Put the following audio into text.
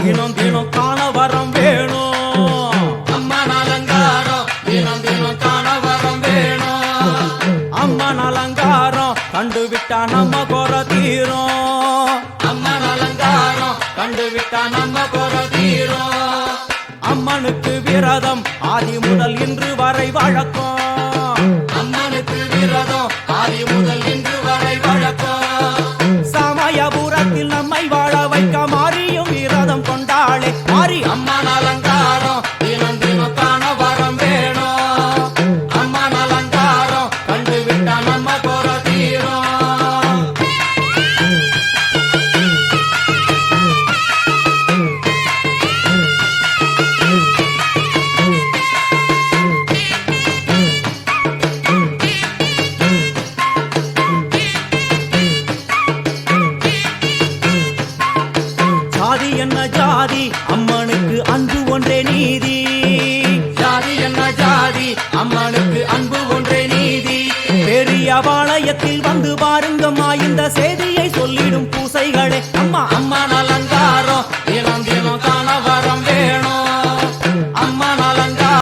தினம் தினம் காண வரம் வேணும். அம்மன் அலங்காரம் தினம் தினம் காண வரம் வேணும். அம்மன் அலங்காரம் கண்டுவிட்டா நம்ம குறை தீரும். அம்மன் அலங்காரம் கண்டுவிட்டா நம்ம குறை தீரும். அம்மனுக்கு விரதம் ஆதி முதல் இன்று வரை வழக்கம். அம்மனுக்கு விரதம் ஆதி முதல் இன்று வரை வழக்கம். சமயபுரத்தில் நம்மை வாழ வைக்க மாறியும் விரதம் கொண்டாளே மாறி. அம்மன் அலங்காரம் தினம் தினம் காண வரம் வேணும். அம்மன் அலங்காரம் கண்டுவிட்டா நம்ம குறை தீரும். ஜாதி என்ன ஜாதி அம்மனுக்கு அன்பு ஒன்றே நீதி. ஜாதி என்ன ஜாதி அம்மனுக்கு அன்பு ஒன்றே நீதி. பெரிய பாளையத்தில் வந்து பாருங்கம்மா இந்த செய்தியை சொல்லிடும் பூசைகளே. அம்மா அம்மன் அலங்காரம்